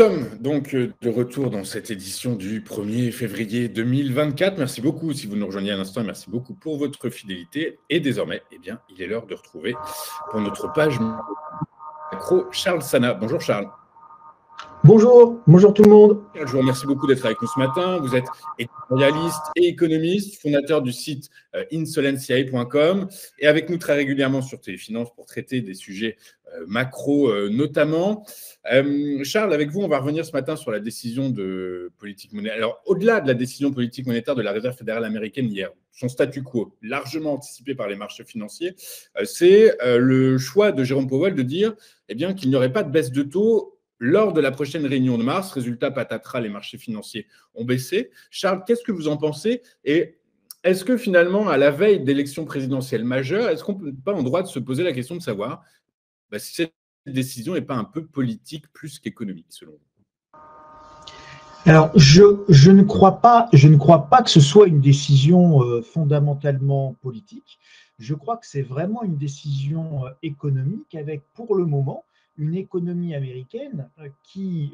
sommes donc de retour dans cette édition du 1er février 2024. Merci beaucoup si vous nous rejoignez à l'instant. Merci beaucoup pour votre fidélité. Et désormais, eh bien, il est l'heure de retrouver pour notre page macro Charles Sana. Bonjour Charles. Bonjour tout le monde. Je vous remercie beaucoup d'être avec nous ce matin. Vous êtes éditorialiste et économiste, fondateur du site insolentiae.com et avec nous très régulièrement sur Téléfinance pour traiter des sujets macro notamment. Charles, avec vous, on va revenir ce matin sur la décision de politique monétaire. Alors, au-delà de la décision politique monétaire de la Réserve fédérale américaine hier, son statu quo, largement anticipé par les marchés financiers, c'est le choix de Jérôme Powell de dire qu'il n'y aurait pas de baisse de taux lors de la prochaine réunion de mars. Résultat, patatras, les marchés financiers ont baissé. Charles, qu'est-ce que vous en pensez? Et est-ce que finalement, à la veille d'élections présidentielles majeures, est-ce qu'on n'est pas en droit de se poser la question de savoir si cette décision n'est pas un peu politique plus qu'économique, selon vous? Alors, je ne crois pas que ce soit une décision fondamentalement politique. Je crois que c'est vraiment une décision économique avec, pour le moment, une économie américaine qui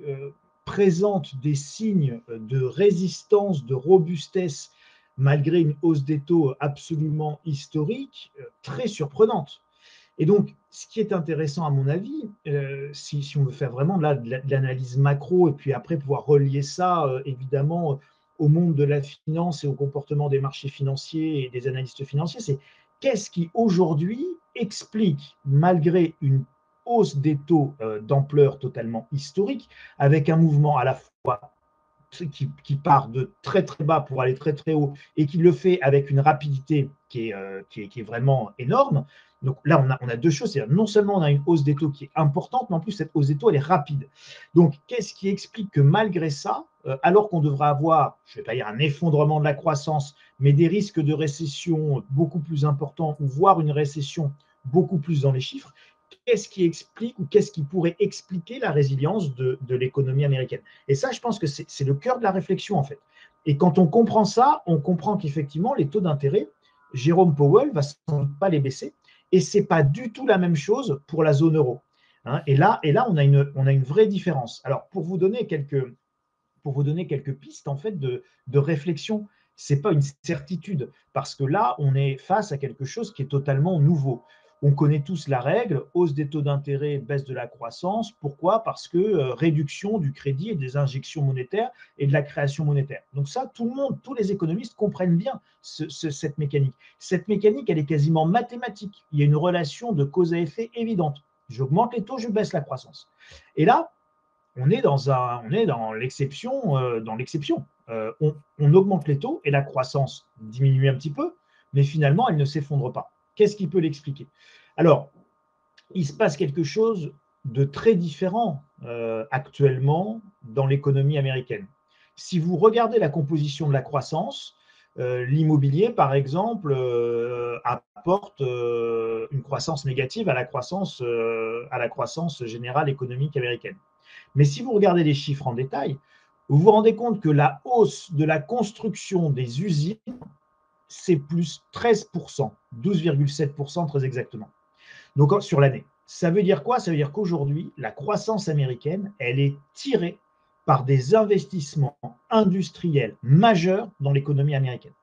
présente des signes de résistance, de robustesse, malgré une hausse des taux absolument historique, très surprenante. Et donc, ce qui est intéressant à mon avis, si on veut faire vraiment de l'analyse macro et puis après pouvoir relier ça évidemment au monde de la finance et au comportement des marchés financiers et des analystes financiers, c'est qu'est-ce qui aujourd'hui explique, malgré une hausse des taux d'ampleur totalement historique, avec un mouvement à la fois qui part de très très bas pour aller très très haut et qui le fait avec une rapidité qui est vraiment énorme. Donc là, on a deux choses. C'est-à-dire, non seulement on a une hausse des taux qui est importante, mais en plus cette hausse des taux, elle est rapide. Donc, qu'est-ce qui explique que malgré ça, alors qu'on devrait avoir, je ne vais pas dire un effondrement de la croissance, mais des risques de récession beaucoup plus importants, ou voire une récession beaucoup plus dans les chiffres, qu'est-ce qui explique ou qu'est-ce qui pourrait expliquer la résilience de l'économie américaine? Et ça, je pense que c'est le cœur de la réflexion, en fait. Et quand on comprend ça, on comprend qu'effectivement, les taux d'intérêt, Jérôme Powell ne va sans doute pas les baisser. Et ce n'est pas du tout la même chose pour la zone euro. Hein, et là, on a une vraie différence. Alors, pour vous donner quelques pistes en fait, de réflexion, ce n'est pas une certitude, parce que là, on est face à quelque chose qui est totalement nouveau. On connaît tous la règle, hausse des taux d'intérêt, baisse de la croissance. Pourquoi? Parce que réduction du crédit et des injections monétaires et de la création monétaire. Donc ça, tout le monde, tous les économistes comprennent bien cette mécanique. Cette mécanique, elle est quasiment mathématique. Il y a une relation de cause à effet évidente. J'augmente les taux, je baisse la croissance. Et là, on est dans l'exception. On augmente les taux et la croissance diminue un petit peu, mais finalement, elle ne s'effondre pas. Qu'est-ce qui peut l'expliquer? Alors, il se passe quelque chose de très différent actuellement dans l'économie américaine. Si vous regardez la composition de la croissance, l'immobilier, par exemple, apporte une croissance négative à la croissance générale économique américaine. Mais si vous regardez les chiffres en détail, vous vous rendez compte que la hausse de la construction des usines, c'est plus 13%, 12,7% très exactement. Donc sur l'année. Ça veut dire quoi? Ça veut dire qu'aujourd'hui, la croissance américaine, elle est tirée par des investissements industriels majeurs dans l'économie américaine.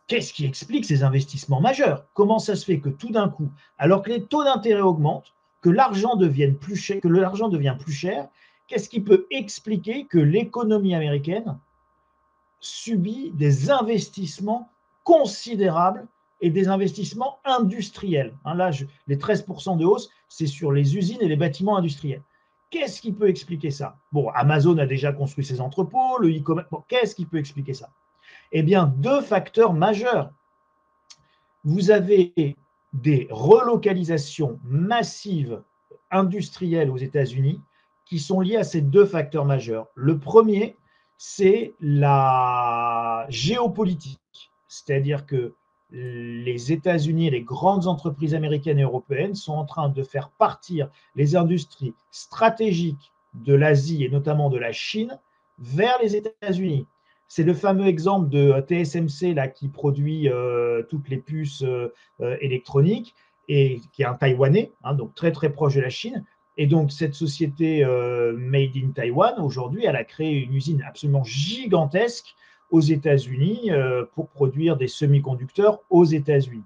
Qu'est-ce qui explique ces investissements majeurs? Comment ça se fait que tout d'un coup, alors que les taux d'intérêt augmentent, que l'argent devient plus cher, qu'est-ce qui peut expliquer que l'économie américaine subit des investissements considérables et des investissements industriels? Là, les 13% de hausse, c'est sur les usines et les bâtiments industriels. Qu'est-ce qui peut expliquer ça? Bon, Amazon a déjà construit ses entrepôts, le e-commerce. Bon, qu'est-ce qui peut expliquer ça? Eh bien, deux facteurs majeurs. Vous avez des relocalisations massives industrielles aux États-Unis qui sont liées à ces deux facteurs majeurs. Le premier, c'est la géopolitique, c'est-à-dire que les États-Unis et les grandes entreprises américaines et européennes sont en train de faire partir les industries stratégiques de l'Asie et notamment de la Chine vers les États-Unis. C'est le fameux exemple de TSMC là, qui produit toutes les puces électroniques et qui est un Taïwanais, donc très très proche de la Chine. Et donc, cette société Made in Taiwan, aujourd'hui, elle a créé une usine absolument gigantesque aux États-Unis pour produire des semi-conducteurs aux États-Unis.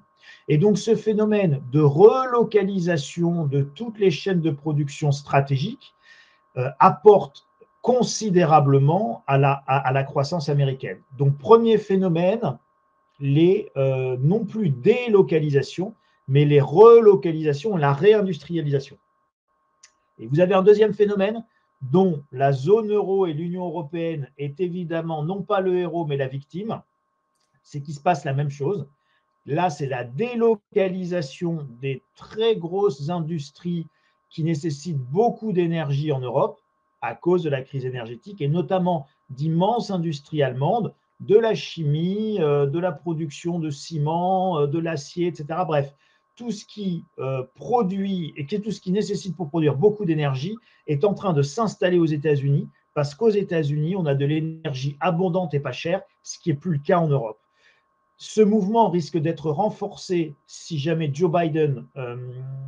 Et donc, ce phénomène de relocalisation de toutes les chaînes de production stratégiques apporte considérablement à la croissance américaine. Donc, premier phénomène, les non plus délocalisations, mais les relocalisations, la réindustrialisation. Et vous avez un deuxième phénomène dont la zone euro et l'Union européenne est évidemment non pas le héros, mais la victime, c'est qu'il se passe la même chose. Là, c'est la délocalisation des très grosses industries qui nécessitent beaucoup d'énergie en Europe à cause de la crise énergétique et notamment d'immenses industries allemandes, de la chimie, de la production de ciment, de l'acier, etc. Bref, tout ce qui produit et tout ce qui nécessite pour produire beaucoup d'énergie est en train de s'installer aux États-Unis parce qu'aux États-Unis, on a de l'énergie abondante et pas chère, ce qui n'est plus le cas en Europe. Ce mouvement risque d'être renforcé si jamais Joe Biden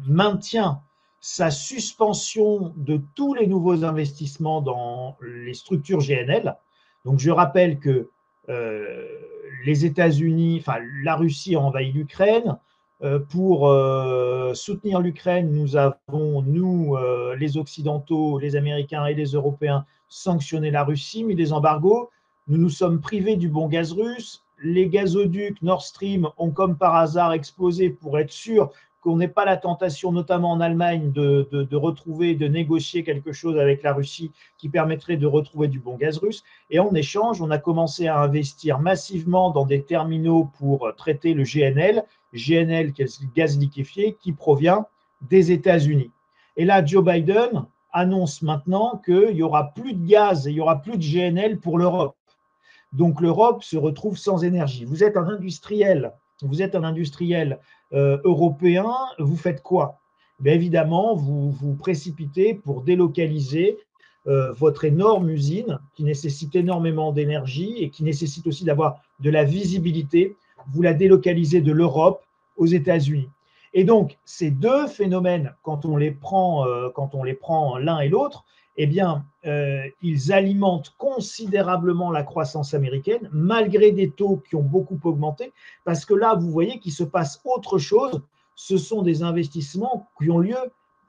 maintient sa suspension de tous les nouveaux investissements dans les structures GNL. Donc, je rappelle que les États-Unis, enfin la Russie a envahi l'Ukraine. Pour soutenir l'Ukraine, nous avons, nous, les Occidentaux, les Américains et les Européens, sanctionné la Russie, mis des embargos. Nous nous sommes privés du bon gaz russe. Les gazoducs Nord Stream ont comme par hasard explosé pour être sûr qu'on n'ait pas la tentation, notamment en Allemagne, de retrouver, de négocier quelque chose avec la Russie qui permettrait de retrouver du bon gaz russe. Et en échange, on a commencé à investir massivement dans des terminaux pour traiter le GNL, GNL qui est le gaz liquéfié, qui provient des États-Unis. Et là, Joe Biden annonce maintenant qu'il n'y aura plus de gaz et il n'y aura plus de GNL pour l'Europe. Donc l'Europe se retrouve sans énergie. Vous êtes un industriel européen, vous faites quoi? Bien évidemment, vous vous précipitez pour délocaliser votre énorme usine qui nécessite énormément d'énergie et qui nécessite aussi d'avoir de la visibilité. Vous la délocalisez de l'Europe aux États-Unis. Et donc, ces deux phénomènes, quand on les prend l'un et l'autre, eh bien, ils alimentent considérablement la croissance américaine, malgré des taux qui ont beaucoup augmenté, parce que là, vous voyez qu'il se passe autre chose. Ce sont des investissements qui ont lieu,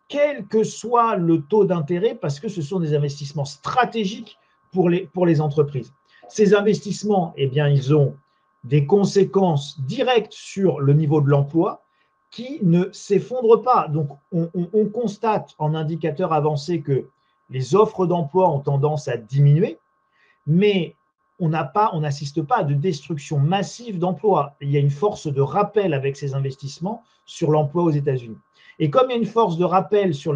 quel que soit le taux d'intérêt, parce que ce sont des investissements stratégiques pour les entreprises. Ces investissements, eh bien, ils ont des conséquences directes sur le niveau de l'emploi qui ne s'effondre pas. Donc, on constate en indicateur avancé que les offres d'emploi ont tendance à diminuer, mais on n'assiste pas à de destruction massive d'emplois. Il y a une force de rappel avec ces investissements sur l'emploi aux États-Unis. Et comme il y a une force de rappel sur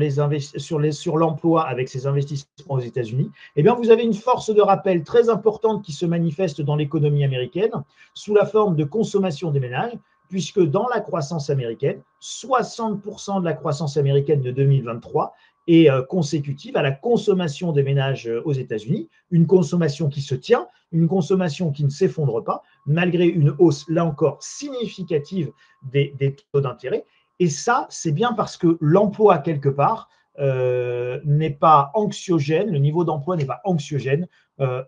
l'emploi avec ces investissements aux États-Unis, eh bien vous avez une force de rappel très importante qui se manifeste dans l'économie américaine sous la forme de consommation des ménages, puisque dans la croissance américaine, 60% de la croissance américaine de 2023 est consécutive à la consommation des ménages aux États-Unis, une consommation qui se tient, une consommation qui ne s'effondre pas, malgré une hausse, là encore, significative des taux d'intérêt. Et ça, c'est bien parce que l'emploi, quelque part, n'est pas anxiogène, le niveau d'emploi n'est pas anxiogène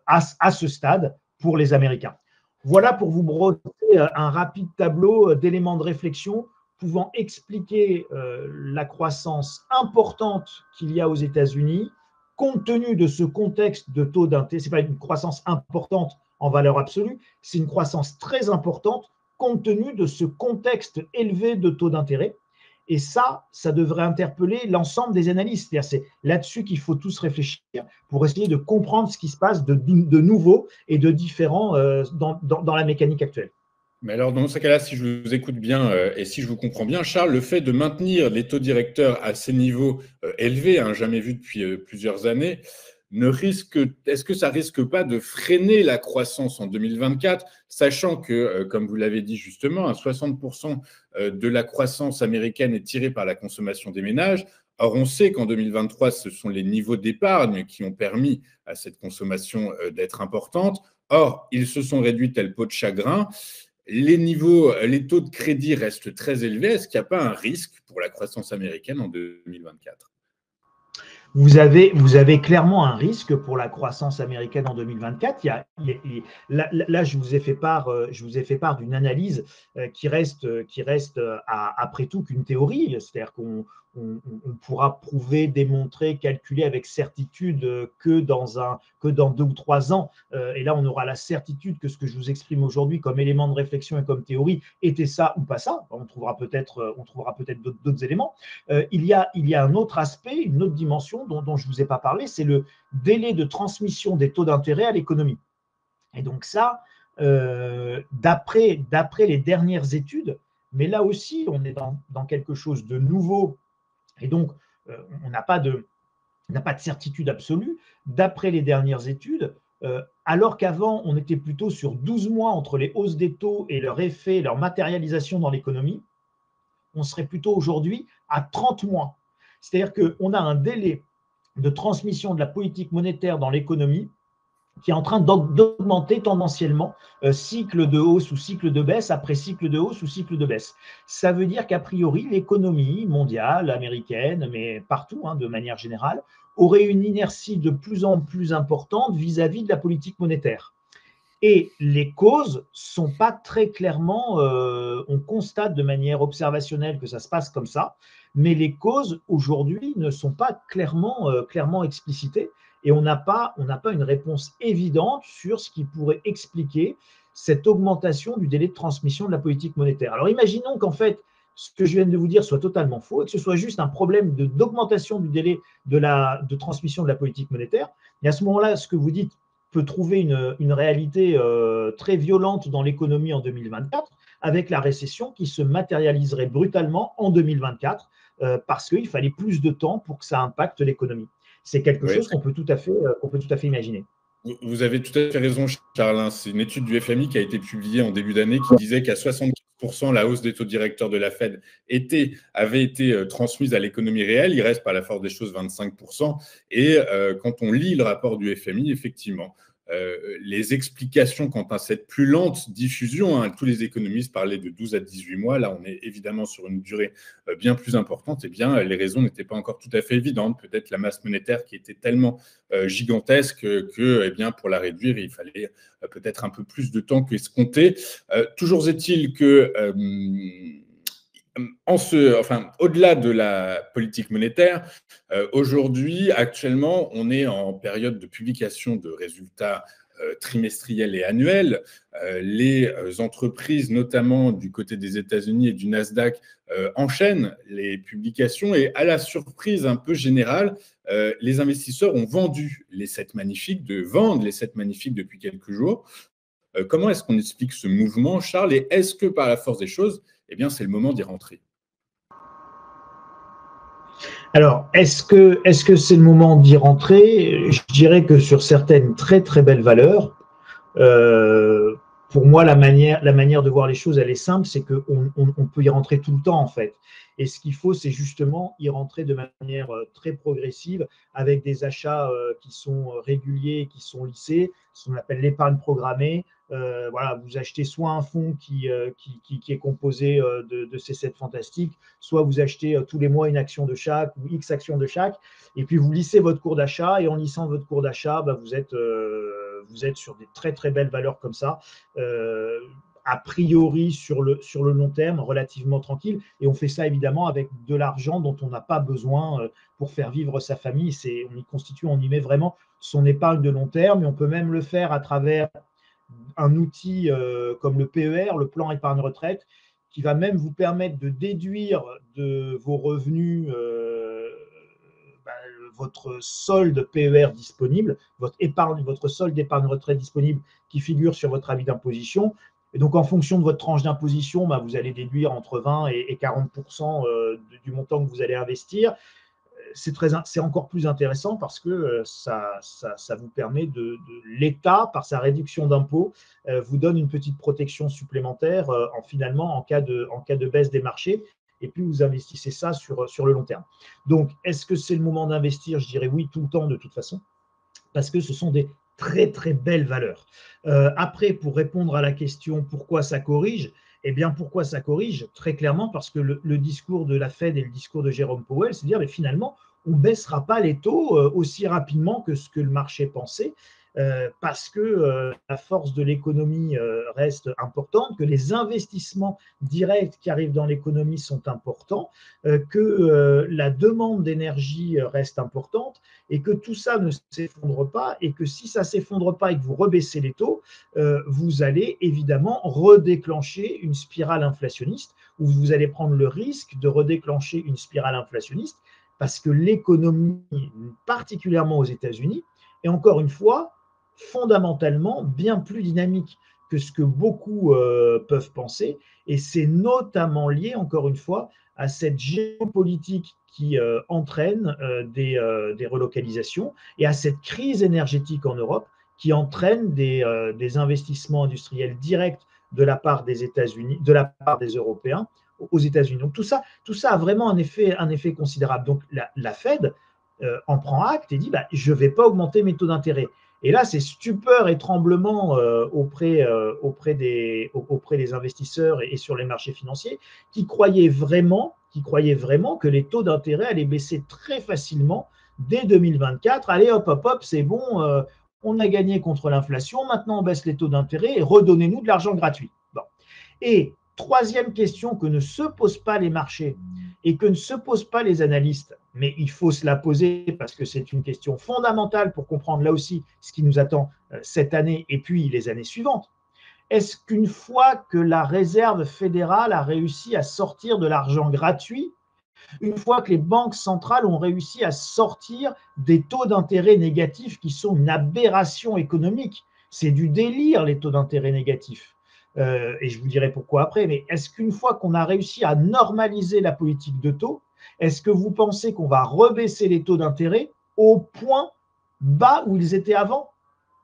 à ce stade pour les Américains. Voilà pour vous broder un rapide tableau d'éléments de réflexion pouvant expliquer la croissance importante qu'il y a aux États-Unis, compte tenu de ce contexte de taux d'intérêt. Ce n'est pas une croissance importante en valeur absolue, c'est une croissance très importante compte tenu de ce contexte élevé de taux d'intérêt. Et ça devrait interpeller l'ensemble des analystes. C'est là-dessus qu'il faut tous réfléchir pour essayer de comprendre ce qui se passe de nouveau et de différent dans la mécanique actuelle. Mais alors, dans ce cas-là, si je vous écoute bien et si je vous comprends bien, Charles, le fait de maintenir les taux directeurs à ces niveaux élevés, jamais vus depuis plusieurs années, est-ce que ça risque pas de freiner la croissance en 2024, sachant que, comme vous l'avez dit justement, 60% de la croissance américaine est tirée par la consommation des ménages. Or, on sait qu'en 2023, ce sont les niveaux d'épargne qui ont permis à cette consommation d'être importante. Or, ils se sont réduits tel peau de chagrin. Les taux de crédit restent très élevés. Est-ce qu'il n'y a pas un risque pour la croissance américaine en 2024 ? vous avez clairement un risque pour la croissance américaine en 2024. Là, je vous ai fait part d'une analyse qui reste après tout qu'une théorie, c'est-à-dire qu'on pourra prouver, démontrer, calculer avec certitude que dans 2 ou 3 ans. Et là, on aura la certitude que ce que je vous exprime aujourd'hui comme élément de réflexion et comme théorie était ça ou pas ça. On trouvera peut-être d'autres éléments. Il y a un autre aspect, une autre dimension dont je ne vous ai pas parlé, c'est le délai de transmission des taux d'intérêt à l'économie. Et donc ça, d'après les dernières études, mais là aussi, on est dans quelque chose de nouveau. Et donc, on n'a pas de certitude absolue. D'après les dernières études, alors qu'avant, on était plutôt sur 12 mois entre les hausses des taux et leur effet, leur matérialisation dans l'économie, on serait plutôt aujourd'hui à 30 mois. C'est-à-dire qu'on a un délai de transmission de la politique monétaire dans l'économie qui est en train d'augmenter tendanciellement, cycle de hausse ou cycle de baisse après cycle de hausse ou cycle de baisse. Ça veut dire qu'a priori, l'économie mondiale, américaine, mais partout, de manière générale, aurait une inertie de plus en plus importante vis-à-vis de la politique monétaire. Et les causes sont pas très clairement, on constate de manière observationnelle que ça se passe comme ça, mais les causes aujourd'hui ne sont pas clairement explicitées. Et on n'a pas une réponse évidente sur ce qui pourrait expliquer cette augmentation du délai de transmission de la politique monétaire. Alors imaginons qu'en fait, ce que je viens de vous dire soit totalement faux et que ce soit juste un problème d'augmentation du délai de transmission de la politique monétaire. Et à ce moment-là, ce que vous dites peut trouver une réalité très violente dans l'économie en 2024, avec la récession qui se matérialiserait brutalement en 2024, parce qu'il fallait plus de temps pour que ça impacte l'économie. C'est quelque chose qu'on peut tout à fait imaginer. Vous avez tout à fait raison, Charles. C'est une étude du FMI qui a été publiée en début d'année qui disait qu'à 75%, la hausse des taux directeurs de la Fed avait été transmise à l'économie réelle. Il reste par la force des choses 25%. Et quand on lit le rapport du FMI, effectivement, les explications quant à cette plus lente diffusion, tous les économistes parlaient de 12 à 18 mois, là on est évidemment sur une durée bien plus importante, et bien les raisons n'étaient pas encore tout à fait évidentes, peut-être la masse monétaire qui était tellement gigantesque que eh bien, pour la réduire, il fallait peut-être un peu plus de temps qu'escompté. Toujours est-il que au-delà de la politique monétaire, aujourd'hui, actuellement, on est en période de publication de résultats trimestriels et annuels. Les entreprises, notamment du côté des États-Unis et du Nasdaq, enchaînent les publications et à la surprise un peu générale, les investisseurs ont vendu les 7 magnifiques, depuis quelques jours. Comment est-ce qu'on explique ce mouvement, Charles, et est-ce que par la force des choses, eh bien, c'est le moment d'y rentrer? Alors, est-ce que c'est le moment d'y rentrer? Je dirais que sur certaines très très belles valeurs, pour moi, la manière de voir les choses, elle est simple, c'est qu'on peut y rentrer tout le temps en fait. Et ce qu'il faut, c'est justement y rentrer de manière très progressive avec des achats qui sont réguliers, qui sont lissés, ce qu'on appelle l'épargne programmée. Voilà, vous achetez soit un fonds qui est composé de ces 7 fantastiques, soit vous achetez tous les mois une action de chaque ou X actions de chaque, et puis vous lissez votre cours d'achat, et en lissant votre cours d'achat, vous êtes sur des très très belles valeurs comme ça, a priori sur le long terme, relativement tranquille, et on fait ça évidemment avec de l'argent dont on n'a pas besoin pour faire vivre sa famille. On y met vraiment son épargne de long terme, et on peut même le faire à travers un outil comme le PER, le plan épargne retraite, qui va même vous permettre de déduire de vos revenus votre solde PER disponible, votre solde d'épargne retraite disponible qui figure sur votre avis d'imposition. Et donc, en fonction de votre tranche d'imposition, vous allez déduire entre 20 et 40% du montant que vous allez investir. C'est encore plus intéressant parce que ça vous permet l'État, par sa réduction d'impôts, vous donne une petite protection supplémentaire finalement en cas de baisse des marchés. Et puis, vous investissez ça sur le long terme. Donc, est-ce que c'est le moment d'investir? Je dirais oui, tout le temps de toute façon, parce que ce sont des très, très belles valeurs. Après, pour répondre à la question pourquoi ça corrige, eh bien, pourquoi ça corrige? Très clairement, parce que le discours de la Fed et le discours de Jérôme Powell, c'est de dire, mais finalement, on ne baissera pas les taux aussi rapidement que ce que le marché pensait, parce que la force de l'économie reste importante, que les investissements directs qui arrivent dans l'économie sont importants, que la demande d'énergie reste importante et que tout ça ne s'effondre pas, et que si ça ne s'effondre pas et que vous rebaissez les taux, vous allez évidemment redéclencher une spirale inflationniste, où vous allez prendre le risque de redéclencher une spirale inflationniste, parce que l'économie, particulièrement aux États-Unis, est encore une fois fondamentalement bien plus dynamique que ce que beaucoup peuvent penser, et c'est notamment lié, encore une fois, à cette géopolitique qui entraîne des relocalisations, et à cette crise énergétique en Europe qui entraîne des investissements industriels directs de la part des États-Unis, de la part des Européens aux États-Unis. Donc tout ça a vraiment un effet considérable. Donc la Fed en prend acte et dit je ne vais pas augmenter mes taux d'intérêt. Et là, c'est stupeur et tremblement auprès des investisseurs et sur les marchés financiers qui croyaient vraiment que les taux d'intérêt allaient baisser très facilement dès 2024. Allez, hop, hop, hop, c'est bon, on a gagné contre l'inflation, maintenant on baisse les taux d'intérêt et redonnez-nous de l'argent gratuit. Bon. Et troisième question que ne se posent pas les marchés et que ne se posent pas les analystes, mais il faut se la poser parce que c'est une question fondamentale pour comprendre là aussi ce qui nous attend cette année et puis les années suivantes. Est-ce qu'une fois que la Réserve fédérale a réussi à sortir de l'argent gratuit, une fois que les banques centrales ont réussi à sortir des taux d'intérêt négatifs qui sont une aberration économique, c'est du délire les taux d'intérêt négatifs, et je vous dirai pourquoi après, mais est-ce qu'une fois qu'on a réussi à normaliser la politique de taux, est-ce que vous pensez qu'on va rebaisser les taux d'intérêt au point bas où ils étaient avant?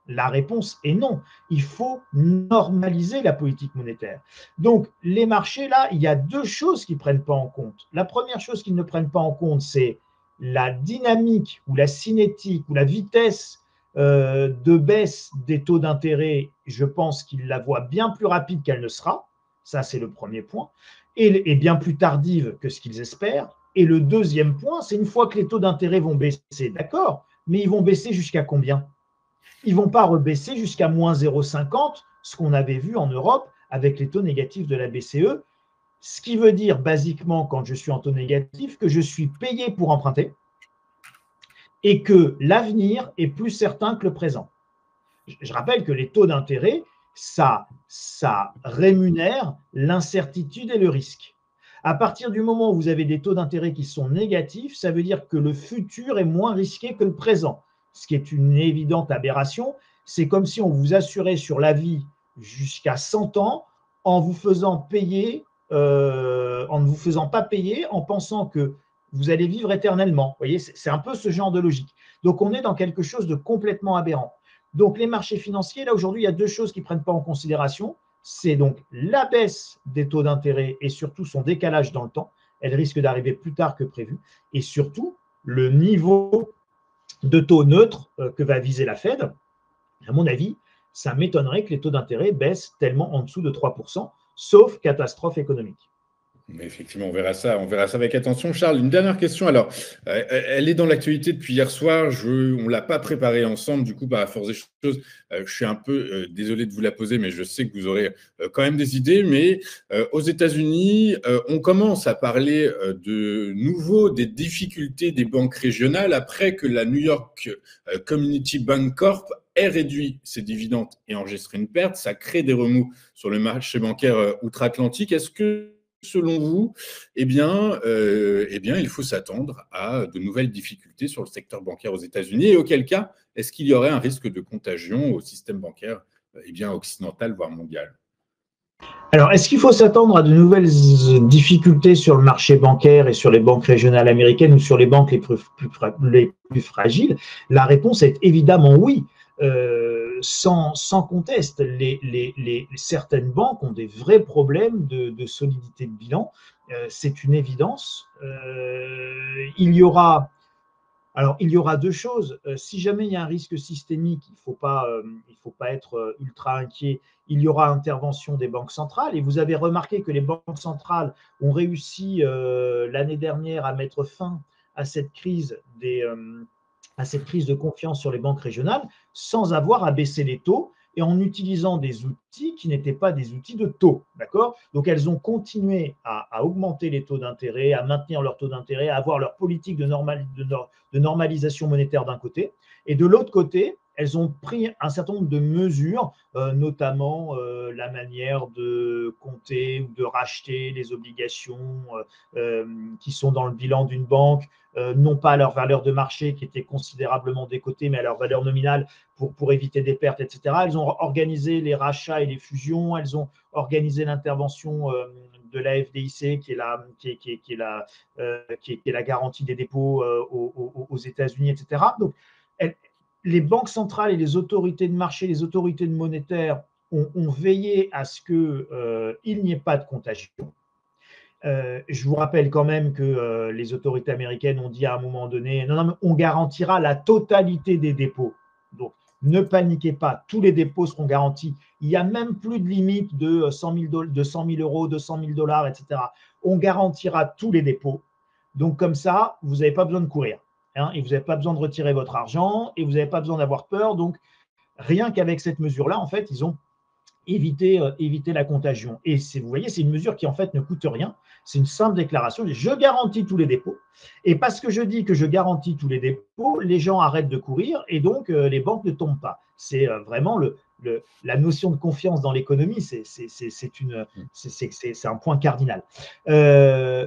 La réponse est non. Il faut normaliser la politique monétaire. Donc, les marchés, là, il y a deux choses qu'ils ne prennent pas en compte. La première chose qu'ils ne prennent pas en compte, c'est la dynamique ou la cinétique ou la vitesse de baisse des taux d'intérêt. Je pense qu'ils la voient bien plus rapide qu'elle ne sera. Ça, c'est le premier point. Et bien plus tardive que ce qu'ils espèrent. Et le deuxième point, c'est une fois que les taux d'intérêt vont baisser, d'accord, mais ils vont baisser jusqu'à combien? Ils ne vont pas rebaisser jusqu'à moins 0,50, ce qu'on avait vu en Europe avec les taux négatifs de la BCE, ce qui veut dire basiquement, quand je suis en taux négatif, que je suis payé pour emprunter et que l'avenir est plus certain que le présent. Je rappelle que les taux d'intérêt, ça rémunère l'incertitude et le risque. À partir du moment où vous avez des taux d'intérêt qui sont négatifs, ça veut dire que le futur est moins risqué que le présent, ce qui est une évidente aberration. C'est comme si on vous assurait sur la vie jusqu'à 100 ans en vous faisant payer, en ne vous faisant pas payer, en pensant que vous allez vivre éternellement. Vous voyez, c'est un peu ce genre de logique. Donc, on est dans quelque chose de complètement aberrant. Donc, les marchés financiers, là, aujourd'hui, il y a deux choses qu'ils ne prennent pas en considération. C'est donc la baisse des taux d'intérêt et surtout son décalage dans le temps. Elle risque d'arriver plus tard que prévu. Et surtout, le niveau de taux neutre que va viser la Fed. À mon avis, ça m'étonnerait que les taux d'intérêt baissent tellement en dessous de 3%, sauf catastrophe économique. Mais effectivement, on verra ça avec attention. Charles, une dernière question. Alors, elle est dans l'actualité depuis hier soir. On ne l'a pas préparée ensemble, du coup, par la force des choses. Je suis un peu désolé de vous la poser, mais je sais que vous aurez quand même des idées. Mais aux États-Unis, on commence à parler de nouveau des difficultés des banques régionales après que la New York Community Bank Corp ait réduit ses dividendes et enregistré une perte. Ça crée des remous sur le marché bancaire outre-Atlantique. Est-ce que selon vous, il faut s'attendre à de nouvelles difficultés sur le secteur bancaire aux États-Unis? Et auquel cas, est-ce qu'il y aurait un risque de contagion au système bancaire occidental, voire mondial? Alors, est-ce qu'il faut s'attendre à de nouvelles difficultés sur le marché bancaire et sur les banques régionales américaines ou sur les banques les plus fragiles? La réponse est évidemment oui. Sans conteste, certaines banques ont des vrais problèmes de solidité de bilan. C'est une évidence. Il y aura deux choses. Si jamais il y a un risque systémique, il ne faut pas être ultra inquiet. Il y aura intervention des banques centrales. Et vous avez remarqué que les banques centrales ont réussi l'année dernière à mettre fin à cette crise à cette crise de confiance sur les banques régionales sans avoir à baisser les taux et en utilisant des outils qui n'étaient pas des outils de taux. D'accord ? Donc, elles ont continué à augmenter les taux d'intérêt, à maintenir leurs taux d'intérêt, à avoir leur politique de normalisation monétaire d'un côté. Et de l'autre côté, elles ont pris un certain nombre de mesures, notamment la manière de compter ou de racheter les obligations qui sont dans le bilan d'une banque, non pas à leur valeur de marché qui était considérablement décotée, mais à leur valeur nominale pour éviter des pertes, etc. Elles ont organisé les rachats et les fusions, elles ont organisé l'intervention de la FDIC, qui est la garantie des dépôts aux États-Unis, etc. Donc, les banques centrales et les autorités de marché, les autorités monétaires ont veillé à ce qu'il n'y ait pas de contagion. Je vous rappelle quand même que les autorités américaines ont dit à un moment donné, non, mais on garantira la totalité des dépôts. Donc, ne paniquez pas, tous les dépôts seront garantis. Il n'y a même plus de limite de 100 000 euros, 200 000 $, etc. On garantira tous les dépôts. Donc, comme ça, vous n'avez pas besoin de courir. Hein, et vous n'avez pas besoin de retirer votre argent et vous n'avez pas besoin d'avoir peur. Donc, rien qu'avec cette mesure-là, en fait, ils ont évité la contagion. Et vous voyez, c'est une mesure qui, en fait, ne coûte rien. C'est une simple déclaration. Je garantis tous les dépôts. Et parce que je dis que je garantis tous les dépôts, les gens arrêtent de courir et donc les banques ne tombent pas. C'est vraiment la notion de confiance dans l'économie, c'est un point cardinal.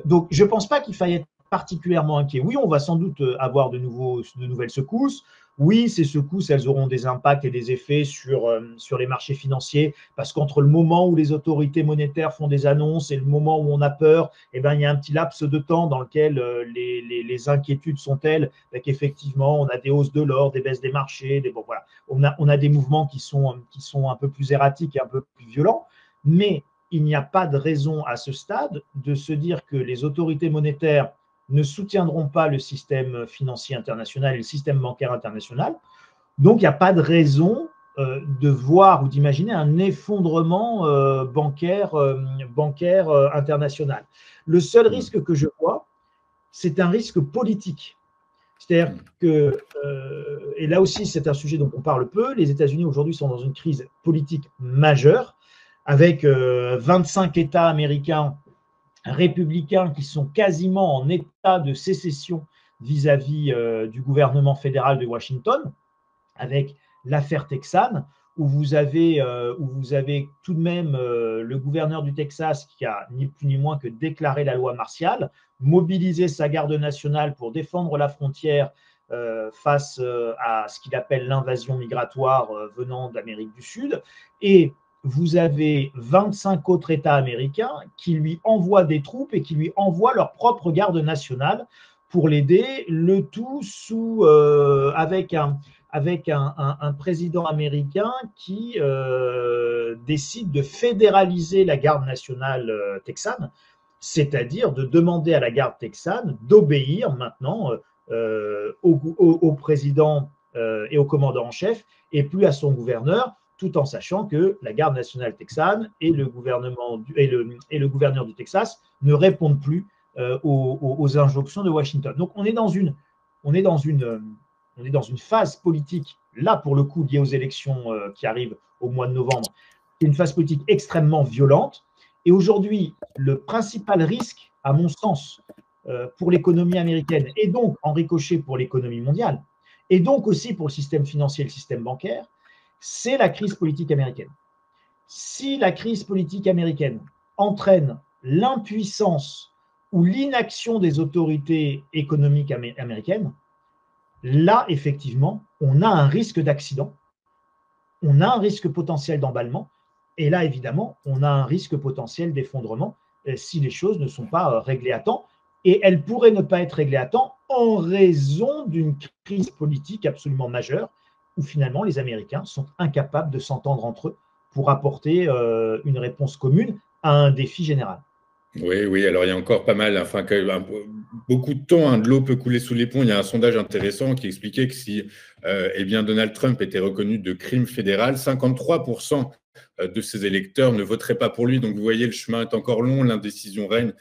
Donc, je ne pense pas qu'il faille être particulièrement inquiet. Oui, on va sans doute avoir de nouvelles secousses. Oui, ces secousses, elles auront des impacts et des effets sur les marchés financiers, parce qu'entre le moment où les autorités monétaires font des annonces et le moment où on a peur, eh ben, il y a un petit laps de temps dans lequel les inquiétudes sont telles qu'effectivement, on a des hausses de l'or, des baisses des marchés, bon, voilà. On a des mouvements qui sont un peu plus erratiques et un peu plus violents, mais il n'y a pas de raison à ce stade de se dire que les autorités monétaires ne soutiendront pas le système financier international et le système bancaire international. Donc, il n'y a pas de raison de voir ou d'imaginer un effondrement bancaire international. Le seul risque que je vois, c'est un risque politique. C'est-à-dire que, et là aussi, c'est un sujet dont on parle peu, les États-Unis aujourd'hui sont dans une crise politique majeure, avec 25 États américains républicains qui sont quasiment en état de sécession vis-à-vis du gouvernement fédéral de Washington, avec l'affaire Texan, où vous avez tout de même le gouverneur du Texas qui a ni plus ni moins que déclaré la loi martiale, mobilisé sa garde nationale pour défendre la frontière face à ce qu'il appelle l'invasion migratoire venant d'Amérique du Sud, et vous avez 25 autres États américains qui lui envoient des troupes et qui lui envoient leur propre garde nationale pour l'aider, le tout avec un président américain qui décide de fédéraliser la garde nationale texane, c'est-à-dire de demander à la garde texane d'obéir maintenant au président et au commandant en chef et plus à son gouverneur, tout en sachant que la garde nationale texane et le gouverneur du Texas ne répondent plus aux injonctions de Washington. Donc on est dans une phase politique, là pour le coup liée aux élections qui arrivent au mois de novembre, qui est une phase politique extrêmement violente. Et aujourd'hui, le principal risque, à mon sens, pour l'économie américaine et donc en ricochet pour l'économie mondiale, et donc aussi pour le système financier et le système bancaire, c'est la crise politique américaine. Si la crise politique américaine entraîne l'impuissance ou l'inaction des autorités économiques américaines, là, effectivement, on a un risque d'accident, on a un risque potentiel d'emballement, et là, évidemment, on a un risque potentiel d'effondrement si les choses ne sont pas réglées à temps. Et elles pourraient ne pas être réglées à temps en raison d'une crise politique absolument majeure, où finalement les Américains sont incapables de s'entendre entre eux pour apporter une réponse commune à un défi général. Oui, oui, alors il y a encore pas mal, enfin, beaucoup de temps, de l'eau peut couler sous les ponts. Il y a un sondage intéressant qui expliquait que si Donald Trump était reconnu de crime fédéral, 53% de ses électeurs ne voteraient pas pour lui. Donc, vous voyez, le chemin est encore long, l'indécision règne,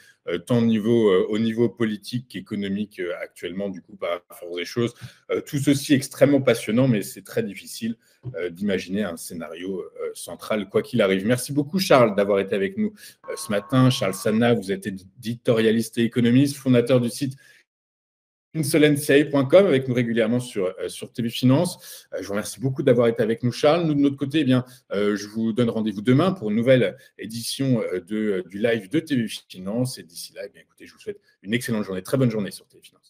tant au niveau politique qu'économique actuellement, du coup, par la force des choses. Tout ceci est extrêmement passionnant, mais c'est très difficile d'imaginer un scénario central, quoi qu'il arrive. Merci beaucoup, Charles, d'avoir été avec nous ce matin. Charles Sana, vous êtes éditorialiste et économiste, fondateur du site insolentiae.com, avec nous régulièrement sur TV Finance. Je vous remercie beaucoup d'avoir été avec nous, Charles. Nous, de notre côté, je vous donne rendez-vous demain pour une nouvelle édition du live de TV Finance. Et d'ici là, écoutez, je vous souhaite une excellente journée, très bonne journée sur TV Finance.